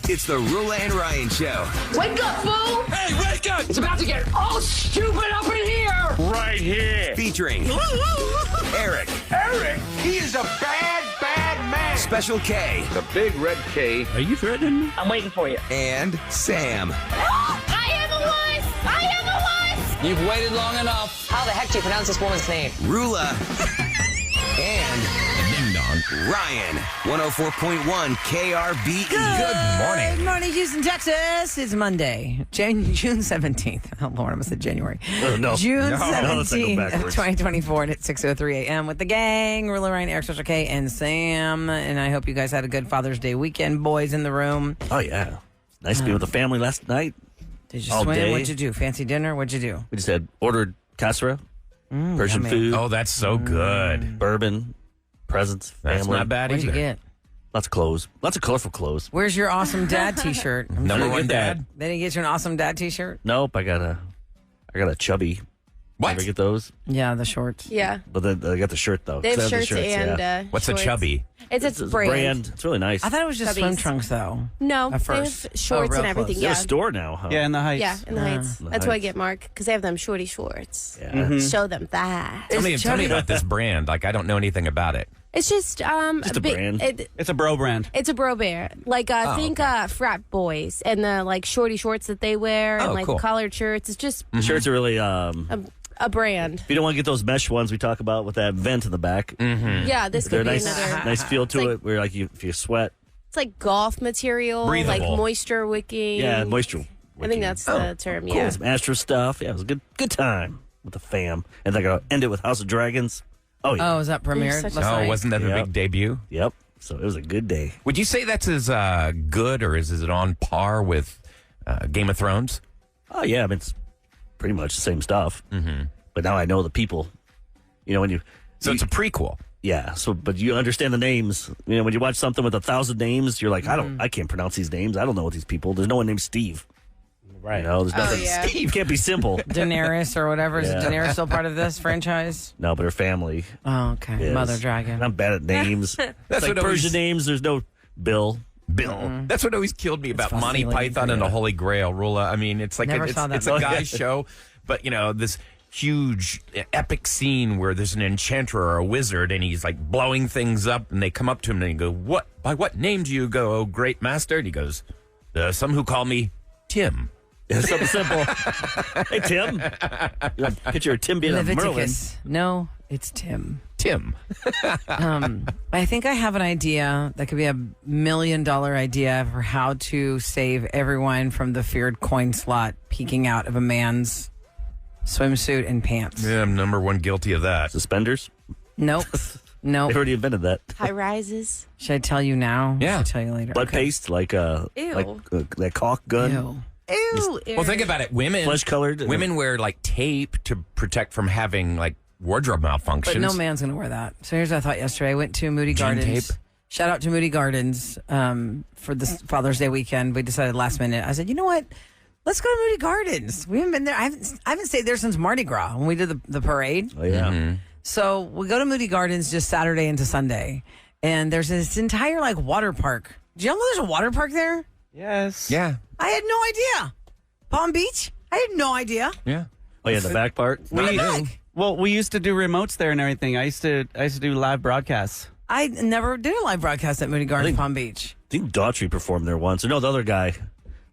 It's the Rula and Ryan Show. Wake up, fool! Hey, wake up! It's about to get all stupid up in here! Right here. Featuring Eric. Eric, he is a bad, bad man. Special K. The big red K. Are you threatening me? I'm waiting for you. And Sam. I am a wife! I am a wife! You've waited long enough. How the heck do you pronounce this woman's name? Rula. And Ding dong. Ryan. 104.1 KRBE. Good morning, Houston, Texas. It's Monday, June 17th. Oh, Lord, I almost said January. No. June No, let's not go 17th, backwards. 2024, and it's 6:03 a.m. with the gang, Rula, Ryan, Eric, Special K, and Sam. And I hope you guys had a good Father's Day weekend. Boys in the room. Oh, yeah. Nice to be with the family last night. Did you All swim? day. What'd you do? Fancy dinner? What'd you do? We just had ordered casserole, Persian yummy. food, Oh, that's so good. bourbon, presents, family. That's not bad What'd either. you get? Lots of clothes. Lots of colorful clothes. Where's your awesome dad T-shirt? Number one dad. They didn't get you an awesome dad T-shirt? Nope, I got a chubby. What? Ever get those? Yeah, the shorts. Yeah. But then I got the shirt though. They have 'Cause I shirts the and yeah. What's shorts. a chubby? It's It's a a brand. It's really nice. I thought it was just swim Chubbies. trunks, though. No, At they first. have shorts real and everything. close. They're Yeah. a store now, huh? Yeah, in the Heights. Yeah, in the Heights. The That's why I Heights. get Mark, because they have them shorty shorts. Yeah. Show them that. Tell me about this brand. Like, I don't know anything about it. It's just Just a brand. It's a bro brand. It's a bro bear. Like think frat boys and the like shorty shorts that they wear Oh, and like cool. collared shirts. It's just The shirts are really. a brand. If you don't want to get those mesh ones we talk about with that vent in the back, Yeah, this they're could be nice, another. nice feel to It's like- it. Where like if you sweat, It's like golf material, like Breathable. moisture wicking. yeah, moisture. I think that's the term. Cool. Yeah. Some Astro stuff. Yeah, it was a good time with the fam. And they're gonna end it with House of Dragons. Oh yeah. Oh, is that premiered? such a- last Oh, night? wasn't that the Yep. big debut? Yep. So it was a good day. Would you say that's as good, or is it on par with Game of Thrones? Oh yeah, I mean it's pretty much the same stuff. Mm-hmm. But now I know the people. You know when you. So it's a prequel. Yeah. So, but you understand the names. You know when you watch something with 1,000 names, you're like, I can't pronounce these names. I don't know what these people. There's no one named Steve. Right. You know, there's nothing. yeah. Steve can't be simple. Daenerys or whatever. Is Yeah. Daenerys still part of this franchise? No, but her family. Oh, okay. is. Mother Dragon. And I'm bad at names. That's It's like what always- Persian names. There's no Bill. Bill. That's what always killed me about Monty fascinating. Python and the Holy Grail, Rula. I mean, it's like Never it's saw that a movie. guy's show, but this huge epic scene where there's an enchanter or a wizard and he's like blowing things up, and they come up to him and they go, "What? By what name do you go, oh great master?" And he goes, "Some who call me Tim." It's something simple. Hey, Tim. Picture of Tim being a Merlin. Leviticus. No, it's Tim. Tim. I think I have an idea that could be $1 million idea for how to save everyone from the feared coin slot peeking out of a man's swimsuit and pants. Yeah, I'm number one guilty of that. Suspenders. Nope. They Nope. already invented that. High rises. Should I tell you now? Yeah. Should I tell you later? Blood Okay. paste, like Ew. that caulk gun. Ew. Ew. Well, think about it. Women, Flesh-colored. Women wear like tape to protect from having like wardrobe malfunctions. But no man's going to wear that. So here's what I thought yesterday. I went to Moody Jean Gardens. tape? Shout out to Moody Gardens for this Father's Day weekend. We decided last minute. I said, you know what? Let's go to Moody Gardens. We haven't been there. I haven't stayed there since Mardi Gras when we did the parade. Oh yeah. Mm-hmm. So we go to Moody Gardens just Saturday into Sunday. And there's this entire like water park. Do you know there's a water park there? Yes. Yeah, I had no idea. Palm Beach? I had no idea. yeah. Oh yeah, the back part. Well, we used to do remotes there and everything. I used to do live broadcasts. I never did a live broadcast at Moody Gardens, Palm Beach. I think Daughtry performed there once. Or no, the other guy.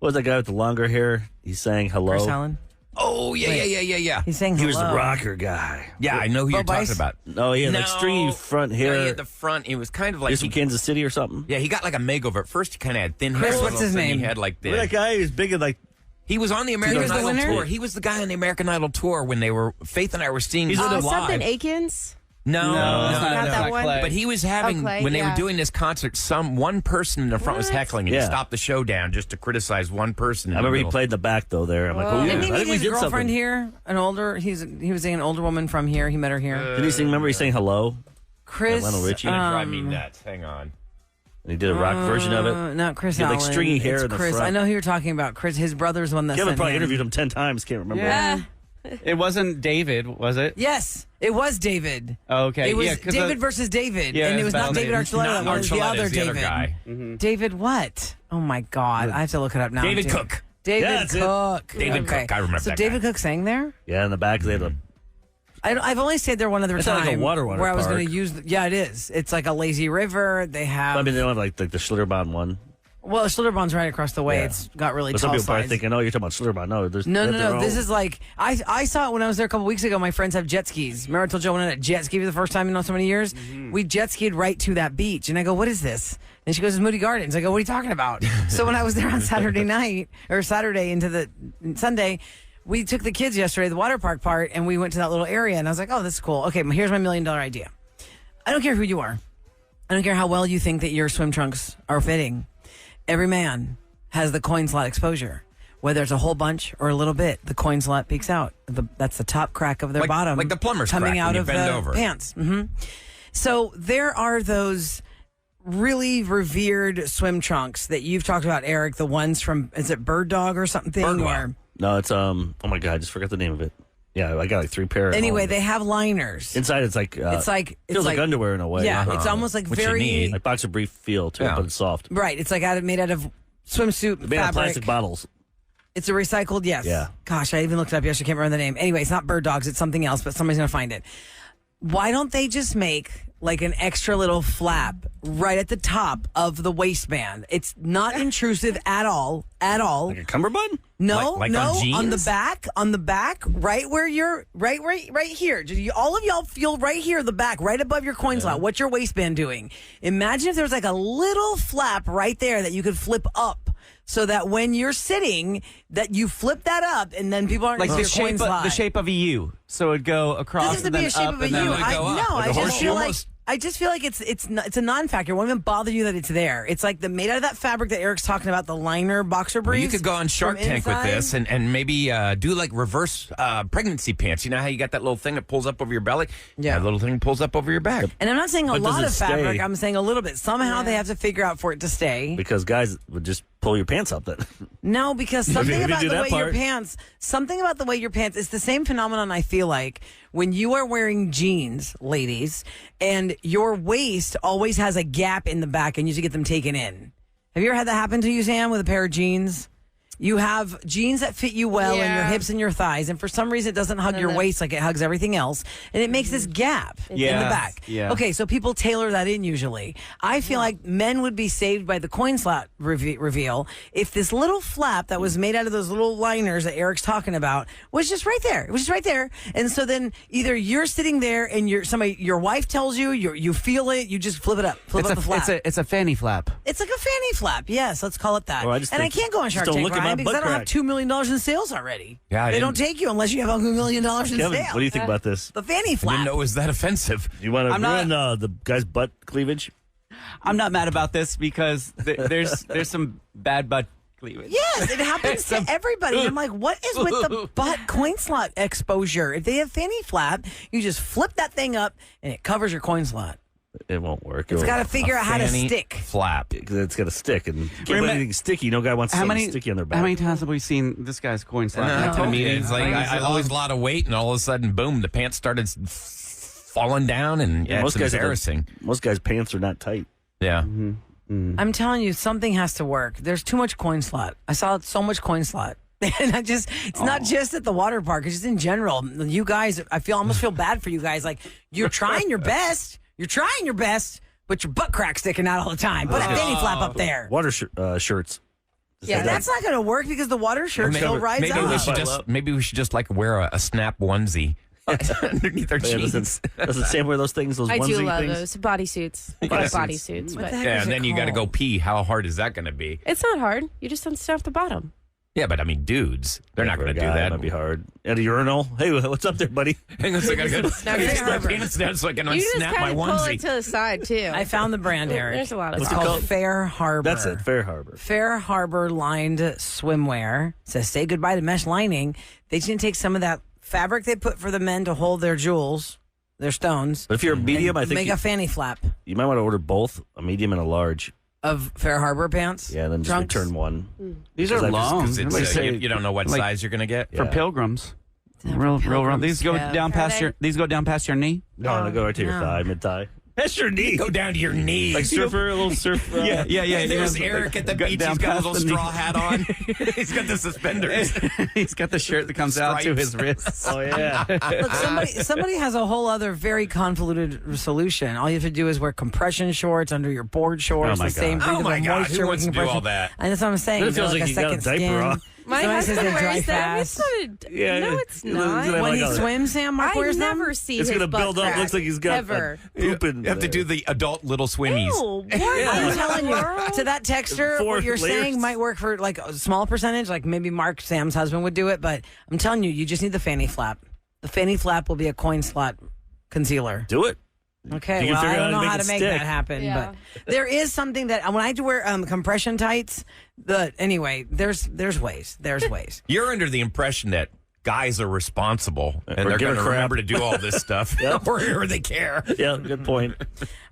What was that guy with the longer hair? He sang hello. Chris Allen. Oh, yeah. He's saying He was hello. the rocker guy. Yeah, I know who you're Bo talking Bice? about. No, he had like stringy front hair. No, he had the front. It was kind of like He's from Kansas City or something. yeah, he got like a makeover. At first, he kind of had thin Chris, hair. what's his then name? He had like Remember that guy? He was big and like. He was on the American was the Idol winner? tour. He was the guy on the American Idol tour when they were Faith and I were seeing He's them in live. Something Akins. No, that's not that one. Clay. But he was having Clay, when they were yeah. doing this concert. One person in the front was What? heckling, and he Yeah. stopped the show down just to criticize one person. I remember he played in the back though. There, I'm like, oh, Didn't he I meet think we his did girlfriend something. here? He was seeing an older woman from here. He met her here. Did he sing? Remember he sang hello? Chris. Lionel Richie. Drive me nuts. Hang on. And he did a rock version of it. Not Chris He had, Allen. like, stringy hair It's in the Chris. front. I know who you're talking about. Chris. His brother's one that Kevin sent probably him. interviewed him 10 times. Can't remember. Yeah. It wasn't David, was it? Yes, it was David. Oh, okay. It was Yeah, 'cause David versus David, Yeah, and it was not it's David about- Archuleta. That was the other Archuleta is the David. other guy. David what? Oh my God! I have to look it up now. David Cook. David Yeah, that's it. Cook. David Cook, I remember So that David guy. Cook sang there. Yeah, in the back they had a. I've only stayed there one other It's time. like a water where I was park. going to use. Yeah, it is. It's like a lazy river. They have. I mean, they don't have like the Schlitterbahn one. well, Schlitterbahn's right across the way. Yeah. It's got really But some tall people probably sides. thinking, "Oh, you're talking about Schlitterbahn." No, there's No, they no, have their no. This own. is like I saw it when I was there a couple weeks ago. My friends have jet skis. Remember I told you I went on a jet ski for the first time in so many years? We jet skied right to that beach. And I go, what is this? And she goes, it's Moody Gardens. I go, what are you talking about? So when I was there on Saturday night, or Saturday into the Sunday, we took the kids yesterday, the water park part, and we went to that little area. And I was like, oh, this is cool. Okay, here's my $1 million idea. I don't care who you are. I don't care how well you think that your swim trunks are fitting. Every man has the coin slot exposure. Whether it's a whole bunch or a little bit, the coin slot peeks out. That's the top crack of their bottom. Like the plumber's coming crack out when you of bend the over. pants. So there are those really revered swim trunks that you've talked about, Eric. The ones from, is it Bird Dog or something? Birdwell. No, it's oh my God, I just forgot the name of it. Yeah, I got like 3 pair. at Anyway, home. they have liners. Inside it's like It's like feels like underwear in a way. Yeah, it's almost like Which you very need. like boxer brief feel to it, Yeah. but it's soft. right. It's like made out of swimsuit Made out of fabric. plastic bottles. It's a recycled, yes. Yeah. Gosh, I even looked it up yesterday. I can't remember the name. Anyway, it's not Bird Dogs. It's something else, but somebody's going to find it. Why don't they just make like an extra little flap right at the top of the waistband? It's not intrusive at all. At all. Like a cummerbund? No, Like no, on jeans? on the back, right where you're, right here. All of y'all feel right here, the back, right above your coin slot. What's your waistband doing? Imagine if there was like a little flap right there that you could flip up, so that when you're sitting, that you flip that up, and then people aren't Like going the to see your coin slot. the shape of a U. So it'd go across Doesn't and have to be then a shape up of a and U. then Like a No, I just horseshoe feel like. almost? I just feel like it's a non-factor. It won't even bother you that it's there. It's like made out of that fabric that Eric's talking about, the liner boxer Well, briefs. you could go on Shark from Tank with inside. this and maybe do like reverse pregnancy pants. You know how you got that little thing that pulls up over your belly? Yeah. That little thing pulls up over your back. And I'm not saying a But does lot it of fabric. stay? I'm saying a little bit. Somehow they have to figure out for it to stay. Because guys would just pull your pants up then. No, because If something you about do the that way your part. pants, it's the same phenomenon I feel like when you are wearing jeans, ladies, and your waist always has a gap in the back and you have to get them taken in. Have you ever had that happen to you, Sam, with a pair of jeans? You have jeans that fit you well in your Yeah. hips and your thighs, and for some reason it doesn't hug your waist like it hugs everything else, and it makes this gap in the Yeah. back. Yeah. Okay, so people tailor that in usually. I feel like men would be saved by the coin slot reveal if this little flap that was made out of those little liners that Eric's talking about was just right there. It was just right there, and so then either you're sitting there and your wife tells you, you feel it, you just flip it up, flip up the flap. It's a fanny flap. It's like a fanny flap. Yes, let's call it that. Well, I just and I think- can't go on just Shark don't Tank, look at my Ryan, because I butt don't have crack. $2 million in sales already. Yeah, I they don't didn't- take you unless you have $1 million in Kevin, sales. what do you think about this? The fanny I didn't flap. know it was that offensive. You want to I'm not- ruin the guy's butt cleavage? I'm not mad about this because there's some bad butt cleavage. Yes, it happens to everybody. And I'm like, what is with the butt coin slot exposure? If they have fanny flap, you just flip that thing up and it covers your coin slot. It won't work. It's got to figure out how to Fanny stick. flap. Because it's got to stick. And you can't put Remember- anything sticky. No guy wants something sticky on their back. How many times have we seen this guy's coin slap? I to the meeting? It's like I lost a lot of weight, and all of a sudden, boom, the pants started falling down, and Yeah, it's embarrassing. Most guys' pants are not tight. Yeah. I'm telling you, something has to work. There's too much coin slot. I saw so much coin slot. And it's not just at the water park, it's just in general. You guys, almost feel bad for you guys. Like, you're trying your best. You're trying your best, but your butt crack's sticking out all the time. Put a fanny flap up there. Water shirts. Yeah, that's not going to work because the water shirt still rides maybe up. we should just like wear a snap onesie underneath our Yeah, jeans. doesn't Sam wear those things? Those I onesie do love things? those bodysuits. Bodysuits. What But the heck Yeah, is and it then you got to go called? pee. How hard is that going to be? it's not hard. You just don't stuff the bottom. Yeah, but I mean, dudes, they're not For going a to do guy, that. It might be hard. At a urinal. Hey, what's up there, buddy? Hang on a second. I got Not to very stick my hard. penis down so I can You just unsnap my kind of pull it onesie. to the side too. I found the brand, Eric. There's a lot of It's stuff. called Fair Harbor. That's it. Fair Harbor. Fair Harbor lined swimwear. It says say goodbye to mesh lining. They just need to take some of that fabric they put for the men to hold their jewels, their stones. But if you're a medium, I think make a fanny flap you might want to order both, a medium and a large. of Fair Harbor pants. Yeah, and then just trunks. return one. These Because are I just- long. 'Cause it's, Somebody say you don't know what like, size you're going to get. for Yeah. pilgrims. Real wrong. These go Yeah. down past your. These go down past your knee. No, they go right to your No. thigh, mid thigh. That's your knee. Go down to your knees. Like surfer, a little surf. Yeah. There's You know, Eric at the go beach. down He's got a past little the knee. straw hat on. He's got the suspenders. He's got the shirt that comes out to his wrists. Oh yeah. Look, somebody has a whole other very convoluted solution. All you have to do is wear compression shorts under your board shorts. Oh, my the same God. Oh, breathable my God. Who moisture wants to do all compression. that? And that's what I'm saying. Then it feels They're like you got a second diaper skin. on. My Somebody says husband they dry wears them. It's fast. not Yeah, no, yeah. it's It looks not. like When he a- swims, Sam, Mark I wears never them. see It's his gonna butt build up. crack, Looks like he's got ever. poop in You have to do the adult little swimmies. Ew, what? I'm telling you, to that texture, Four what you're layers. saying might work for like a small percentage, like maybe Mark, Sam's husband, would do it. But I'm telling you, you just need the fanny flap. The fanny flap will be a coin slot concealer. Do it. Okay, You can well, I figure out don't how know to how make to it make stick. that happen, Yeah. but there is something that when I had to wear compression tights. Anyway, there's ways. There's ways. You're under the impression that guys are responsible and Or they're give going a to crap. remember to do all this stuff, or they care. Yeah, good point.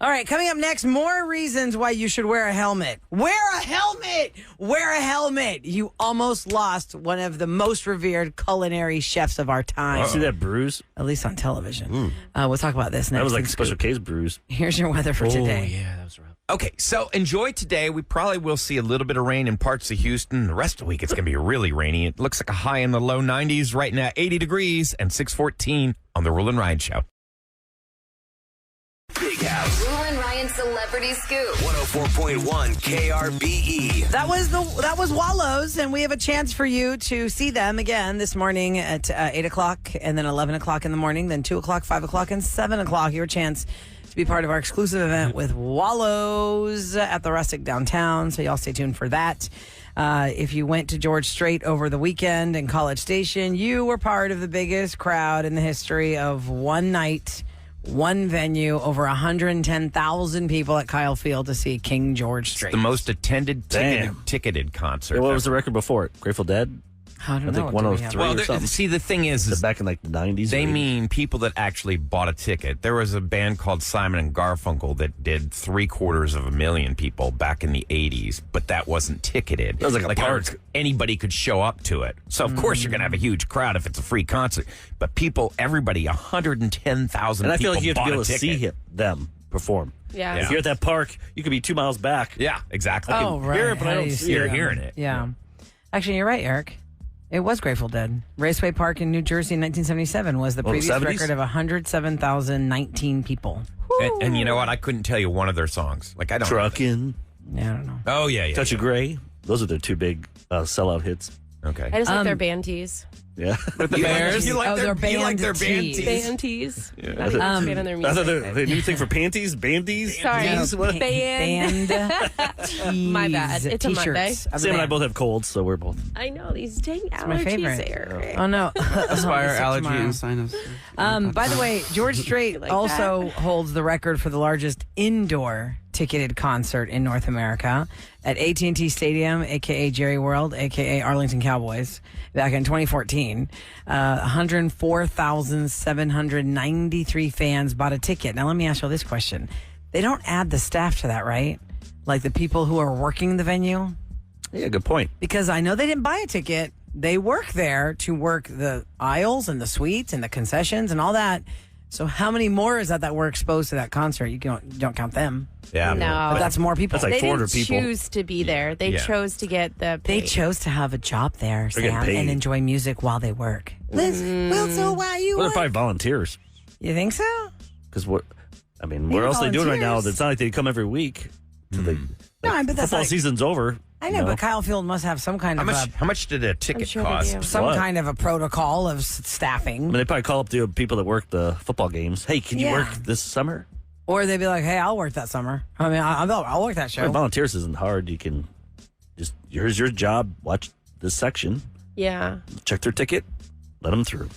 All right, coming up next, more reasons why you should wear a helmet. Wear a helmet! Wear a helmet! You almost lost one of the most revered culinary chefs of our time, See that bruise? at least on television. We'll talk about this next. That was like a in special Scoop. case bruise. Here's your weather for today. yeah, that was rough. Okay, so enjoy today. We probably will see a little bit of rain in parts of Houston. The rest of the week, it's going to be really rainy. It looks like a high in the low 90s right now, 80 degrees and 614 on the Roll and Ride Show. Big House. Rule and Ryan Celebrity Scoop. 104.1 KRBE. That was Wallows, and we have a chance for you to see them again this morning at 8 o'clock, and then 11 o'clock in the morning, then 2 o'clock, 5 o'clock, and 7 o'clock. Your chance to be part of our exclusive event with Wallows at the Rustic downtown. So y'all stay tuned for that. If you went to George Strait over the weekend in College Station, you were part of the biggest crowd in the history of one night, one venue, over 110,000 people at Kyle Field to see King George Strait. The most attended Damn. ticketed concert. Yeah, what was the record before it? Grateful Dead? I don't I think know. What do we have? 103 Well, or something. see, the thing is Back in like the 90s? they or 80s? mean people that actually bought a ticket. There was a band called Simon and Garfunkel that did 750,000 people back in the 80s, but that wasn't ticketed. That was like a park. Anybody could show up to it. So, of course, you're going to have a huge crowd if it's a free concert. But everybody, 110,000 And I people feel like you have to bought be able a to ticket. see them perform. Yeah. If you're at that park, you could be 2 miles back. Yeah, exactly. Oh, right. hear it, but I How do don't you see You're them? hearing it. Yeah. Actually, you're right, Eric. It was Grateful Dead. Raceway Park in New Jersey in 1977 was the Oh, previous 70s? record of 107,019 people. And you know what? I couldn't tell you one of their songs. Like, I don't know. Truckin', Yeah, I don't know. Oh, yeah. Touch of Grey. Those are their two big sellout hits. Okay. I just like their band tees. Yeah. With the Bears. You like Oh, their, their you like their band band tees. tees. Band tees. Not even a fan of their I music. thought the new thing for panties, bandies. Sorry. Tees? What? Band. tees. My bad. It's a Monday. T-shirts of the Sam and I band. both have colds, so we're both. I know these dang my allergies, favorite. Eric. Oh, no. Aspire, Sick allergy, tomorrow. and sinus. By the way, George Strait like also holds the record for the largest indoor ticketed concert in North America at AT&T Stadium, a.k.a. Jerry World, a.k.a. Arlington Cowboys, back in 2014. 104,793 fans bought a ticket. Now, let me ask you this question. They don't add the staff to that, right? Like the people who are working the venue? Yeah, good point. Because I know they didn't buy a ticket. They work there to work the aisles and the suites and the concessions and all that. So how many more is that were exposed to that concert? You don't count them. Yeah. No. But that's more people. That's like They 400 didn't people. choose to be there. They Yeah. chose to get the They pay. chose to have a job there, They're getting Sam, paid. and enjoy music while they work. Liz, well, so why you Well, they're work? probably volunteers. You think so? Because what? I mean, Maybe what else are they doing right now? volunteers. It's not like they come every week. To the, No, but that's football like, season's over. I know, but Kyle Field must have some kind How of much? How much did a ticket sure they cost? do. some What? kind of a protocol of I staffing, mean, they probably call up the people that work the football games. Hey, can you Yeah. work this summer? or they'd be like, "Hey, I'll work that summer. I mean, I'll work that I show." mean, volunteers isn't hard. You can just here's your job. Watch this section. Yeah. Check their ticket. Let them through.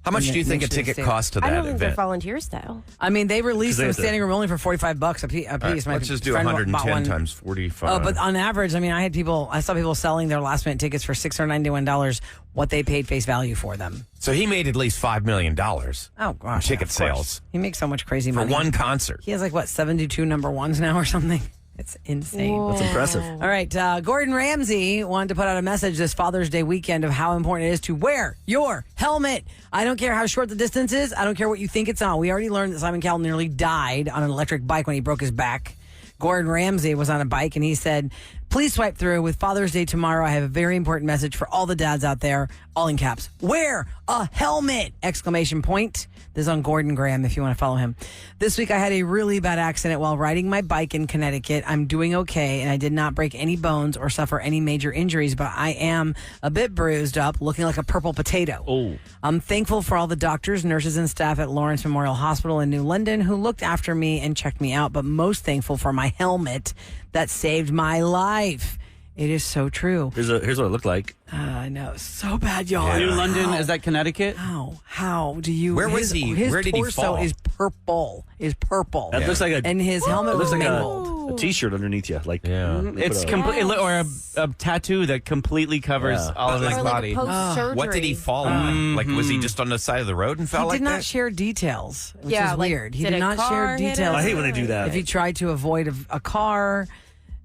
How much And do you then think a make sure they ticket stay. costs to I that don't think they're event? volunteers, though. I mean, they released they them have to- standing room only for $45 a piece. All right, My let's just do friend bought 110 one. times 45. Oh, but on average, I mean, I saw people selling their last minute tickets for $691, what they paid face value for them. So he made at least $5 million Oh gosh, ticket yeah, of course. sales He makes so much crazy for money. one concert. He has like what 72 number ones now or something. It's insane. That's impressive. All right, Gordon Ramsay wanted to put out a message this Father's Day weekend of how important it is to wear your helmet. I don't care how short the distance is. I don't care what you think it's on. We already learned that Simon Cowell nearly died on an electric bike when he broke his back. Gordon Ramsay was on a bike and he said, please swipe through. With Father's Day tomorrow, I have a very important message for all the dads out there, all in caps. Wear a helmet! Exclamation point. This is on Gordon Graham if you want to follow him. This week I had a really bad accident while riding my bike in Connecticut. I'm doing okay and I did not break any bones or suffer any major injuries, but I am a bit bruised up, looking like a purple potato. Oh. I'm thankful for all the doctors, nurses, and staff at Lawrence Memorial Hospital in New London who looked after me and checked me out, but most thankful for my helmet that saved my life. It is so true. Here's what it looked like. I know. So bad, y'all. New London, is that Connecticut? How do you... Where was he? His Where did he torso fall? is purple. That looks like a. And his helmet it looks was like mangled. a T-shirt underneath you. Like Yeah. It's complete, or a tattoo that completely covers Yeah. all of his Or body. like a post-surgery. What did he fall on? Like, was he just on the side of the road and fell He like did not that? share details, which Yeah, is like, weird. He did did a not car share hit details. him? I hate when they do that. If he tried to avoid a car,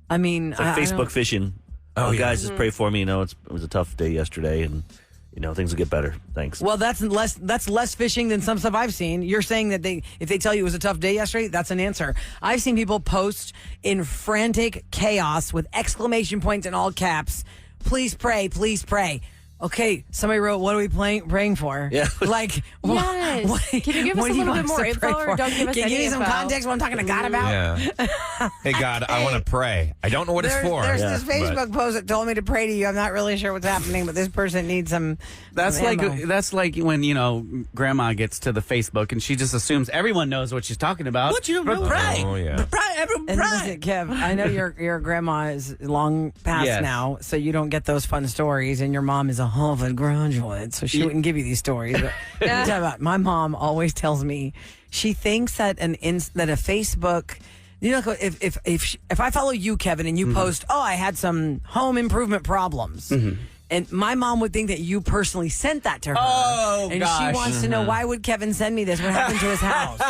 I mean... It's like I Facebook don't- fishing. Oh, yeah. Guys, just pray for me. You know, it was a tough day yesterday, and things will get better. Thanks. Well, that's less fishing than some stuff I've seen. You're saying that if they tell you it was a tough day yesterday, that's an answer. I've seen people post in frantic chaos with exclamation points in all caps. Please pray, please pray. Okay, somebody wrote, what are we praying for? Yeah. Like, Yes. Can you give us what a do little want bit us more to pray info or for? don't give us Can you any give me some info? context what I'm talking to God about? Yeah. Hey, God, I want to pray. I don't know what it's for. There's Yeah, this Facebook post that told me to pray to you. I'm not really sure what's happening, but this person needs some. That's some ammo. like when grandma gets to the Facebook and she just assumes everyone knows what she's talking about. What you But know? pray. Oh, yeah. And listen, Kev, I know your grandma is long past Yes. now, so you don't get those fun stories, and your mom is a Harvard graduate, so she wouldn't give you these stories. But let me tell you about, my mom always tells me she thinks that that a Facebook. You know, if I follow you, Kevin, and you post, I had some home improvement problems. And my mom would think that you personally sent that to her. Oh, and gosh. she wants to know, why would Kevin send me this? What happened to his house?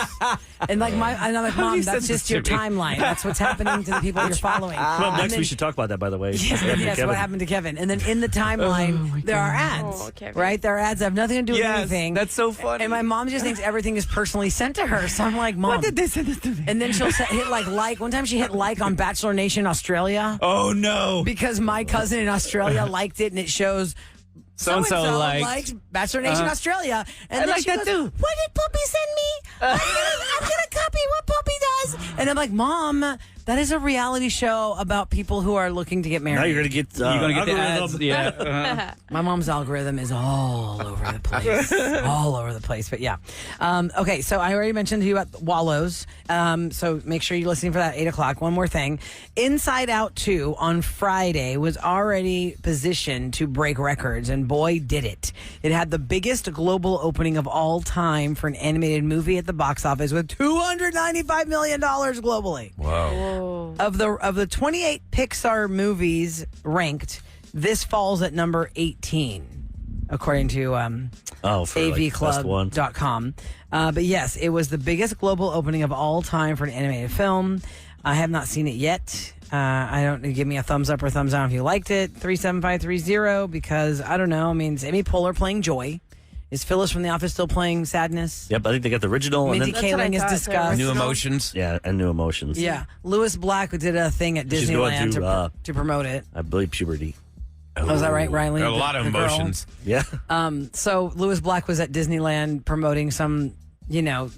And I'm like, Mom, you that's send just this your to me? timeline. That's what's happening to the people you're following. Come up And next, then- we should talk about that, by the way. Yes, what happened to Kevin. And then in the timeline, there are ads, Oh, Kevin. right? There are ads that have nothing to do with Yes, anything. that's so funny. And my mom just thinks everything is personally sent to her. So I'm like, Mom. What did they send this to me? And then she'll hit like. One time she hit like on Bachelor Nation Australia Oh, no. because my cousin in Australia liked it, and it shows So-and-so liked. Bachelor Nation Australia. And I then like she that goes, too. What did Poppy send me? I'm gonna copy what Poppy does. And I'm like, Mom, that is a reality show about people who are looking to get married. Now you're gonna get. You're going to get the algorithm. ads. Yeah. Uh-huh. My mom's algorithm is all over the place. All over the place. But yeah. Okay, so I already mentioned to you about Wallows. So make sure you're listening for that 8 o'clock. One more thing. Inside Out 2 on Friday was already positioned to break records, and boy, did it. It had the biggest global opening of all time for an animated movie at the box office with $295 million globally. Whoa. Of the 28 Pixar movies ranked, this falls at number 18, according to For like, best one. avclub.com. But yes, it was the biggest global opening of all time for an animated film. I have not seen it yet. I don't give me a thumbs up or thumbs down if you liked it. 37530, because I don't know. I mean, is Amy Poehler playing Joy? Is Phyllis from The Office still playing Sadness? Yep, I think they got the original. Mindy And then, That's what I Kaling is thought, discussed. New emotions. yeah, and New Emotions. Yeah, Lewis Black did a thing at She's going Disneyland through, to promote it. I believe puberty. Oh, is that right, Riley? A lot of The girl? emotions. Yeah. So Lewis Black was at Disneyland promoting some,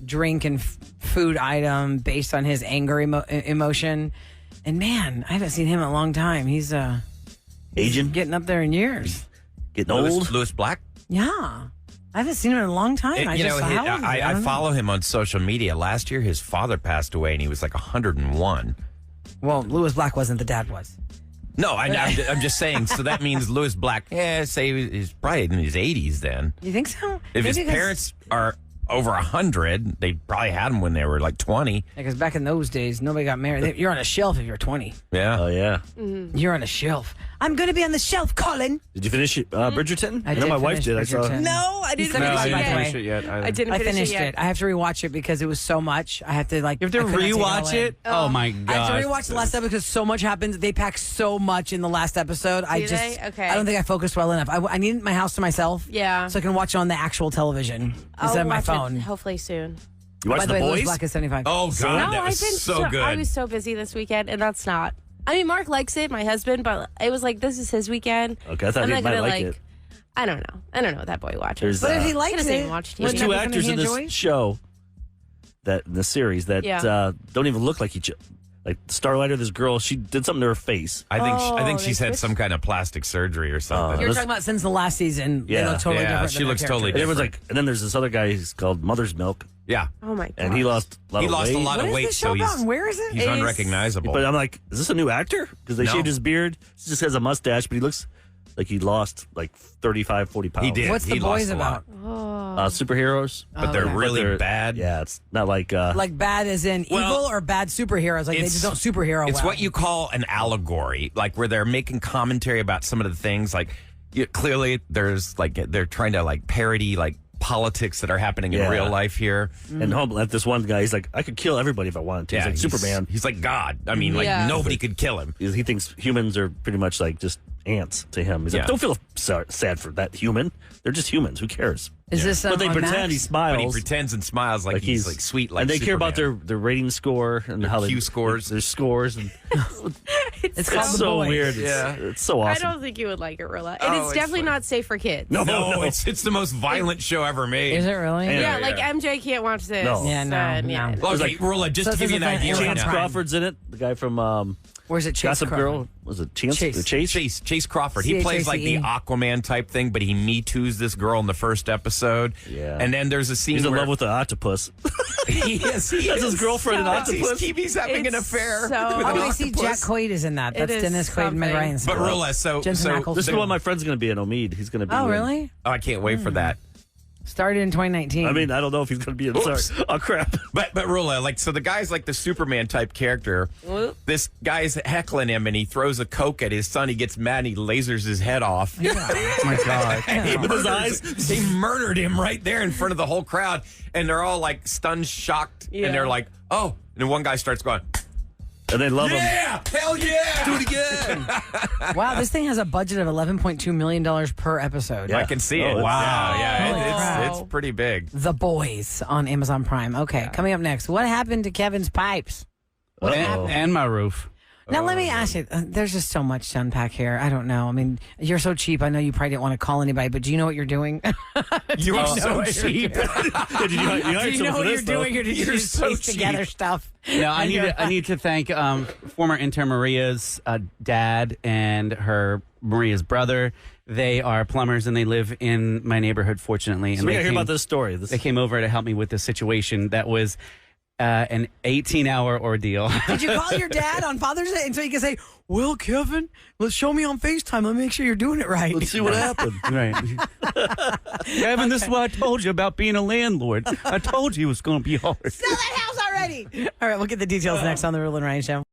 drink and food item based on his anger emotion. And man, I haven't seen him in a long time. He's Aging. getting up there in years. Getting old. Lewis Black. Yeah, I haven't seen him in a long time. I don't know. follow him on social media. Last year, his father passed away, and he was like 101. Well, Lewis Black wasn't. The dad was. No, I'm just saying. So that means Lewis Black, say he's probably in his 80s then. You think so? If his Maybe 'cause- parents are over 100. They probably had them when they were like 20. Because back in those days, nobody got married. You're on a shelf if you're 20. Yeah. Oh, yeah. You're on a shelf. I'm going to be on the shelf, Colin. Did you finish Bridgerton? I know did my wife finish did. I saw. Bridgerton. No, I didn't No, finish I it didn't yet. finish it yet. I didn't I finish finished it yet. it. I have to rewatch it because it was so much. I have to like. You have to I couldn't take it all rewatch in. it? Oh, my God. I have to rewatch the last episode because so much happened. They packed so much in the last episode. Do they? Okay. I don't think I focused well enough. I need my house to myself. Yeah. So I can watch it on the actual television I'll instead of my watch phone. it hopefully soon. You watched By the The way, Louis Boys? Black is 75. Oh, God. No, that was I've been so good. I was so busy this weekend, and that's not. I mean, Mark likes it, my husband, but it was like this is his weekend. Okay, I thought I'm he not might gonna like it. I don't know. I don't know what that boy watches. There's, But if he He likes doesn't it, even watch There's TV. two Is that actors something in he this enjoys? show, in the series that don't even look like each other. Like Starlighter, this girl, she did something to her face. I think they she's had switched? some kind of plastic surgery or something. You're This- talking about since the last season. They Yeah. look totally Yeah, different. she than looks their totally characters. And everyone's like, and then there's this other guy. He's called Mother's Milk, yeah. Oh my god. and he lost a lot He of lost weight. a lot What of is weight, this show so about? And where is it? he's It is- unrecognizable. But I'm like, is this a new actor? Because they No. shaved his beard. He just has a mustache, but he looks like he lost like 35, 40 pounds. He did. What's He the lost boys a lot. about? Superheroes. But they're okay. really But they're- bad. Yeah, it's not like. Like bad as in Well, evil or bad superheroes? Like they it's- just don't superhero It's well. what you call an allegory, like where they're making commentary about some of the things. Like clearly, there's like they're trying to like parody like politics that are happening in Yeah. real life here. And like this one guy, he's like, I could kill everybody if I wanted to. He's like Superman. He's like God. I mean, like Yeah. nobody could kill him. He thinks humans are pretty much like just ants to him. He's Yeah. like, don't feel sad for that human. They're just humans. Who cares? Is this But they on pretend Max? he smiles. But he pretends and smiles like he's like sweet, like and they care about Superman. their rating score and how Q they scores. their scores. And It's called it's The so Boys. weird. Yeah. It's so I awesome. don't think you would like it, Rilla. And Oh, it's it's definitely funny. not safe for kids. No, No, no. it's the most violent show ever made. Is it really? And- Yeah, Yeah. like MJ can't watch this. No. Yeah, no, yeah, no. no. Okay, Rula, just So to give you an this is idea an right Chance now. Crawford's in it. The guy from Where's it? Chase Gossip Crawford? Girl. Was it Chance? Chase. Chase Crawford. He plays like the CHACE. Aquaman type thing, but he Me Too's this girl in the first episode. Yeah. And then there's a scene He's in where love with the octopus. he is. He That's his is. girlfriend in Octopus. He's having an It's affair so- with Oh, an I see. octopus. Jack Quaid is in that. It That's is Dennis Quaid and Meg something. Ryan's. But Rula, so Jensen Ackles. This is Sure. what my friend's going to be in Omid. He's going to be. Oh, in- really? Oh, I can't wait for that. Started in 2019. I mean, I don't know if he's going to be in. Oops. Sorry. Oh crap. But Rula, like, so the guy's like the Superman type character. This guy's heckling him, and he throws a Coke at his son. He gets mad, and he lasers his head off. Oh, my God. With his eyes? They murdered him right there in front of the whole crowd, and they're all like stunned, shocked, Yeah. and they're like, "Oh!" And then one guy starts going, And they love him. "Yeah, hell yeah, do it again!" Wow, this thing has a budget of $11.2 million per episode. Yeah. I can see Oh, it. it's- Wow, yeah, Holy crap. it's pretty big. The Boys on Amazon Prime. Okay, coming up next. What happened to Kevin's pipes? And my roof. Now, let me ask you. There's just so much to unpack here. I don't know. I mean, you're so cheap. I know you probably didn't want to call anybody, but do you know what you're doing? You are so cheap. Did you hired do you someone know for what you're this, though? doing, or did you You're just so piece together cheap. stuff? No, I need to thank former intern Maria's dad and her Maria's brother. They are plumbers and they live in my neighborhood, fortunately. So And we they gotta hear came- about this story. This They came over to help me with this situation that was an 18-hour ordeal. Did you call your dad on Father's Day and so you can say, "Well, Kevin, let's show me on FaceTime. Let me make sure you're doing it right." Let's see what happened. Right. Kevin, this is what I told you about being a landlord. I told you it was going to be hard. Sell that house already. All right, we'll get the details next on the Rule and Ryan Show.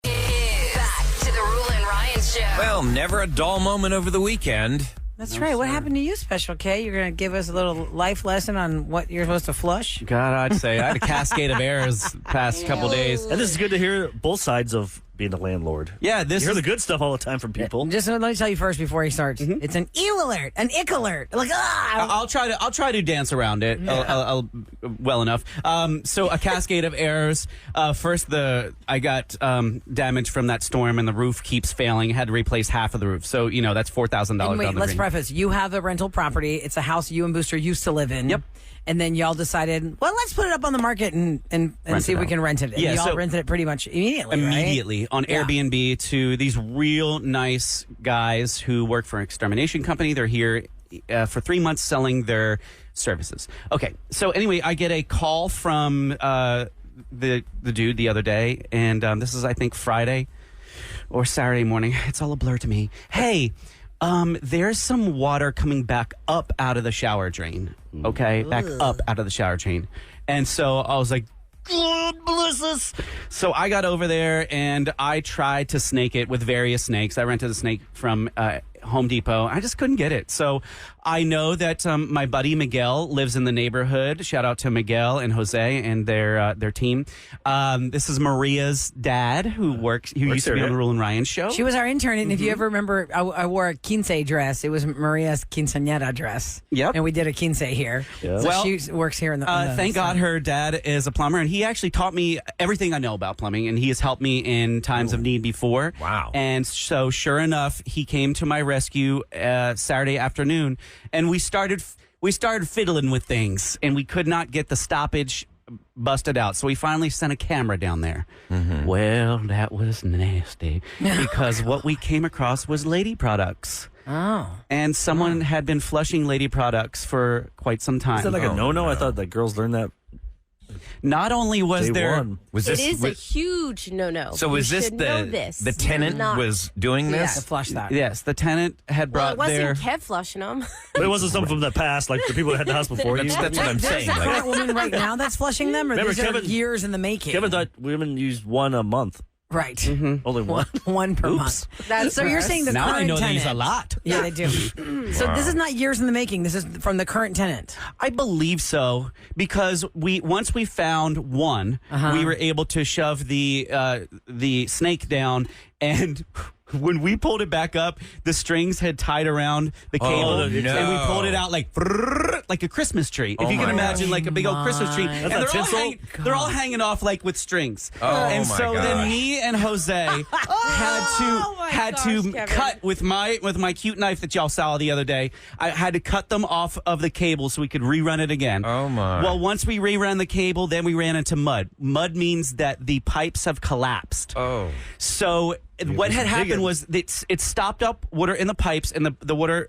Back to the Rule and Ryan Show. Well, never a dull moment over the weekend. That's right. What happened to you, Special K? You're going to give us a little life lesson on what you're supposed to flush? God, I'd say I had a cascade of errors past couple days. And this is good to hear both sides of being a landlord. Yeah, this You hear is the good stuff all the time from people. Just let me tell you first before he starts. It's an ew alert, an ick alert. Like, I'll try to dance around it I'll well enough. So a cascade of errors. First, I got damage from that storm, and the roof keeps failing. I had to replace half of the roof. So that's $4,000 And down wait, the let's drain. preface. You have a rental property. It's a house you and Booster used to live in. Yep. And then y'all decided, well, let's put it up on the market and Rent see it if we out. can rent it. And Yeah, y'all so- rented it pretty much immediately, right? Immediately on Yeah. Airbnb to these real nice guys who work for an extermination company. They're here for 3 months selling their services. Okay, so anyway, I get a call from the dude the other day, and this is I think Friday or Saturday morning. It's all a blur to me. Hey, There's some water coming back up out of the shower drain. Okay, back up out of the shower drain. And so I was like, God bless us. So I got over there and I tried to snake it with various snakes. I rented a snake from Home Depot. I just couldn't get it. So I know that my buddy Miguel lives in the neighborhood. Shout out to Miguel and Jose and their team. This is Maria's dad who used to be on the Rule and Ryan show. She was our intern, and if you ever remember, I wore a quince dress. It was Maria's quinceañera dress. Yep. And we did a quince here. Yeah. So Well, she works here in the thank God her dad is a plumber, and he actually taught me everything I know about plumbing, and he has helped me in times of need before. Wow. And so sure enough, he came to my rescue Saturday afternoon, and we started fiddling with things, and we could not get the stoppage busted out. So we finally sent a camera down there. Well, that was nasty because what we came across was lady products. Oh. And someone had been flushing lady products for quite some time. Is that like a no-no? I thought that girls learned that Not only was day there one. Was It this? is a huge no-no. So was You this should know this. the tenant Not- was doing To this? flush that. Yes, the tenant had Well, brought it wasn't their Kev flushing them. But it wasn't something from the past, like the people that had the house before you. That's what I'm There's saying. a Like, current woman right now that's flushing them, or Remember these are Kevin- years in the making? Kevin thought women used one a month. Right. Only one. One per Oops. month. That's So you're gross. saying the now current I know tenant. these a lot. Yeah, they do. So this is not years in the making. This is from the current tenant. I believe so because once we found one, we were able to shove the snake down, and when we pulled it back up, the strings had tied around the cable, no. and we pulled it out like a Christmas tree. If you can my imagine, like a big old Christmas tree, That's and not they're all, tinsel? they're all hanging off like with strings. And my so then gosh. me and Jose had to Kevin. cut with my cute knife that y'all saw the other day. I had to cut them off of the cable so we could rerun it again. Oh, my. Well, once we reran the cable, then we ran into mud. Mud means that the pipes have collapsed. oh. So what had happened digging. was it stopped up water in the pipes, and the water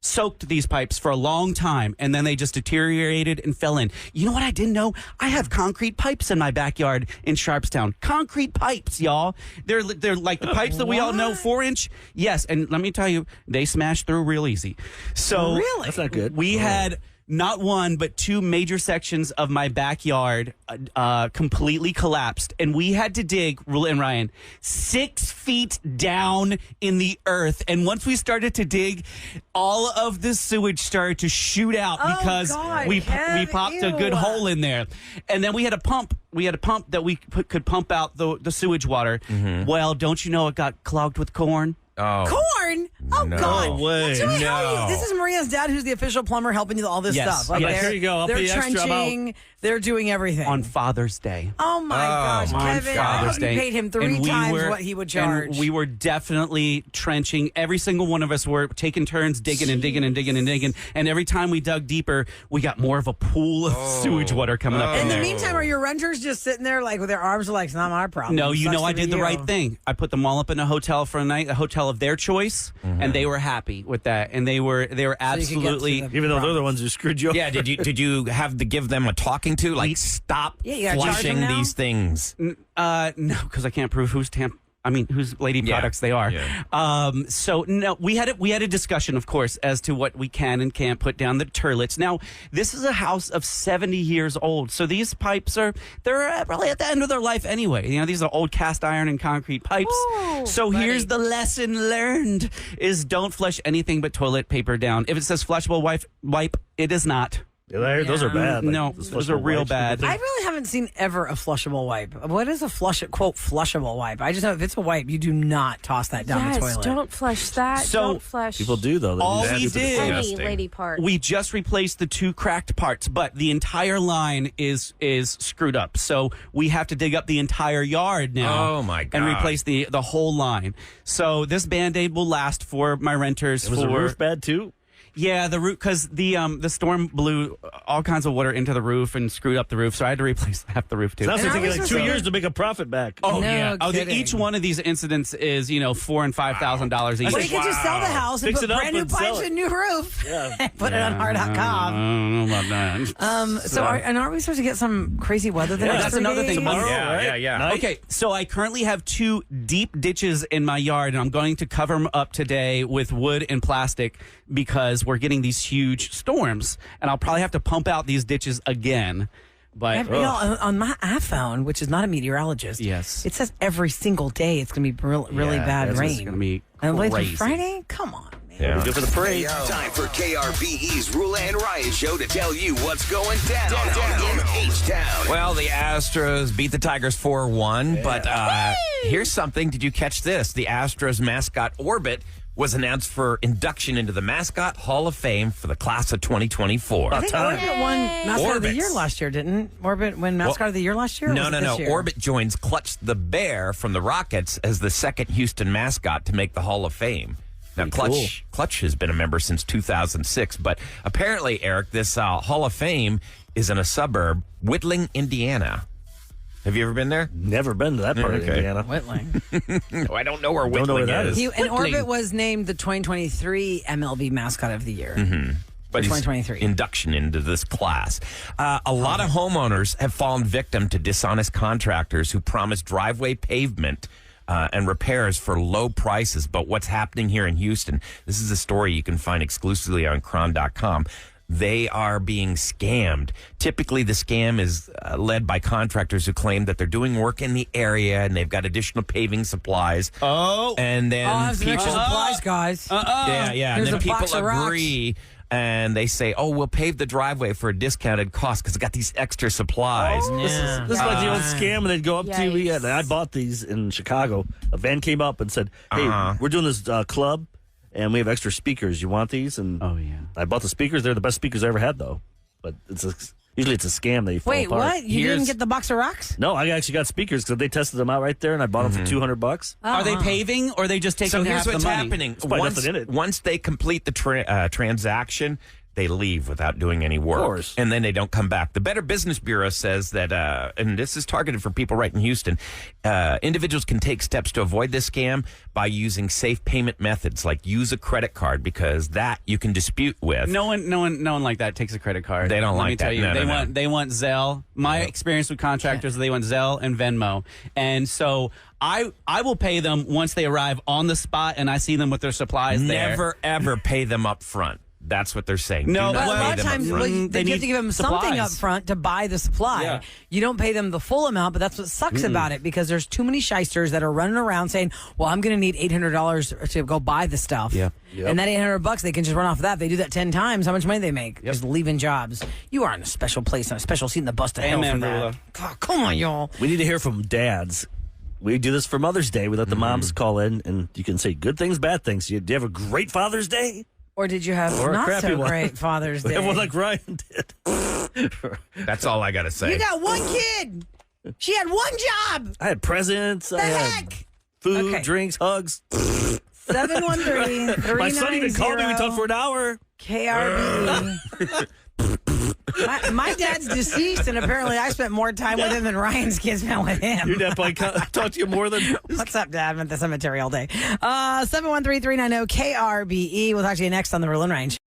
soaked these pipes for a long time, and then they just deteriorated and fell in. You know what I didn't know? I have concrete pipes in my backyard in Sharpstown. Concrete pipes, y'all. They're like the pipes that we all know, 4-inch. Yes, and let me tell you, they smash through real easy. So Really? That's not good. we had not one, but two major sections of my backyard completely collapsed. And we had to dig, Rula and Ryan, 6 feet down in the earth. And once we started to dig, all of the sewage started to shoot out because God, we Kev, popped a good ew. hole in there. And then we had a pump. We had a pump that we could pump out the sewage water. Well, don't you know it got clogged with corn? Oh. Corn? Oh, No God. way. So wait, how are No. you- this is Maria's dad, who's the official plumber, helping you with all this Yes. stuff. Like Yes. they're, Here you go. I'll they're pay extra, I'm out. trenching. They're doing everything. On Father's Day. Oh, my gosh, on Kevin. I Father's hope you Day. paid him three And we times were- what he would and charge. we were definitely trenching. Every single one of us were taking turns digging and digging and digging and digging. And every time we dug deeper, we got more of a pool of sewage water coming up in In the there. meantime, are your renters just sitting there like with their arms like, it's not my problem? No, you Sucks know I to be did the you." right thing. I put them all up in a hotel for a night, a hotel of their choice, and they were happy with that. And they were you could get to absolutely the- Even though they're the ones who screwed you up. Yeah, did you have to give them a talking to? Like, stop Yeah, you gotta charge flushing them now? these things. no, because I can't prove whose lady Yeah. products they are. Yeah. So no, we had a discussion, of course, as to what we can and can't put down the toilets. Now, this is a house of 70 years old, so these pipes they're probably at the end of their life anyway. You know, these are old cast iron and concrete pipes. So here's the lesson learned: is don't flush anything but toilet paper down. If it says flushable wipe, it is not. Those are bad. Like, No, those those are flushable real wipes, bad. people I think- really haven't seen ever a flushable wipe. What is a quote flushable wipe? I just know if it's a wipe, you do not toss that down the Yes, toilet. don't flush that. So, don't flush People do, though. They All do that we stupid did- stuff. any Disgusting. lady part. We just replaced the two cracked parts, but the entire line is screwed up. So we have to dig up the entire yard now. Oh, my And God. replace the whole line. So this Band-Aid will last for my renters Was for the roof bad, too? Yeah, the roof, because the storm blew all kinds of water into the roof and screwed up the roof, so I had to replace half the roof too. Sounds like And taking are we like supposed 2 to- years to make a profit back. Oh No yeah. kidding. Each one of these incidents is $4,000 and $5,000 each. Well, you could just sell the house and Fix put it up brand new and sell pipes it. and new roof. Yeah. And put it on I hard.com. don't know about that. And aren't we supposed to get some crazy weather the Yeah, next that's 3 another days? thing. Tomorrow, Yeah, right? yeah. Night? Okay, so I currently have 2 deep ditches in my yard, and I'm going to cover them up today with wood and plastic because we're getting these huge storms, and I'll probably have to pump out these ditches again. But On my iPhone, which is not a meteorologist, Yes. it says every single day it's going to be really bad it's rain. going to be And wait till crazy. Friday? Come on, man. Yeah. Good for the parade. Time for KRBE's Rula and Ryan show to tell you what's going down in H-Town. Well, the Astros beat the Tigers 4-1, but here's something. Did you catch this? The Astros mascot Orbit was announced for induction into the Mascot Hall of Fame for the class of 2024. I think Orbit won Mascot of the Orbits. Year last year, didn't Orbit win Mascot of the Year last year? or No, was no, it no. this year? Orbit joins Clutch the Bear from the Rockets as the second Houston mascot to make the Hall of Fame. Now, Clutch has been a member since 2006, but apparently, Eric, this Hall of Fame is in a suburb, Whittling, Indiana. Have you ever been there? Never been to that part of Okay. Indiana. Whitling. No, I don't know where Don't know Whittling where that is. is. And Orbit was named the 2023 MLB Mascot of the Year. But he's 2023. induction into this class. A lot of homeowners have fallen victim to dishonest contractors who promise driveway pavement and repairs for low prices. But what's happening here in Houston, this is a story you can find exclusively on Cron.com. They are being scammed. Typically, the scam is led by contractors who claim that they're doing work in the area and they've got additional paving supplies. Oh. And then Oh, that's some people... extra supplies, guys. Yeah, yeah. And Here's then a people box of rocks. agree and they say, oh, we'll pave the driveway for a discounted cost because it's got these extra supplies. This is like the old scam, and they'd go up to Yikes. yeah. and I bought these in Chicago. A van came up and said, "Hey, we're doing this club, and we have extra speakers. You want these?" And Oh, yeah. I bought the speakers. They're the best speakers I ever had, though. But usually it's a scam. They fall Wait, apart. what? You Here's- didn't get the box of rocks? No, I actually got speakers because they tested them out right there, and I bought them for $200. Are they paving or are they just taking So here's half the what's money? happening. probably Once, nothing in it. once they complete the transaction, they leave without doing any work. Of course. And then they don't come back. The Better Business Bureau says that, and this is targeted for people right in Houston, individuals can take steps to avoid this scam by using safe payment methods like use a credit card because that you can dispute with. No one like that takes a credit card. They don't Let like me tell that. you, No, no. they want Zelle. My experience with contractors, they want Zelle and Venmo, and so I will pay them once they arrive on the spot and I see them with their supplies there. Never, ever pay them up front. That's what they're saying. No, Do not But a pay lot of them up times, front. well, you They have to need give them something up supplies. front to buy the supply. Yeah. You don't pay them the full amount, but that's what sucks about it because there's too many shysters that are running around saying, well, I'm going to need $800 to go buy the stuff. Yeah. Yep. And that $800, they can just run off of that. If they do that 10 times, how much money they make? Just leaving jobs. You are in a special place, on a special seat in the bus to hell Amen, for that. Rula. God, come on, y'all. We need to hear from dads. We do this for Mother's Day. We let the moms call in, and you can say good things, bad things. Do you have a great Father's Day? Or did you have Or a not crappy so one. great Father's Day? Everyone like Ryan did. That's all I got to say. You got one kid. She had one job. I had presents. I had Heck. food, Okay. drinks, hugs. 713-390. My son even called me. We talked for an hour. KRB. my dad's deceased, and apparently I spent more time with him than Ryan's kids spent with him. Your dad probably talked to you more than. What's up, Dad? I'm at the cemetery all day. 713-390-KRBE. We'll talk to you next on the Rule and Range.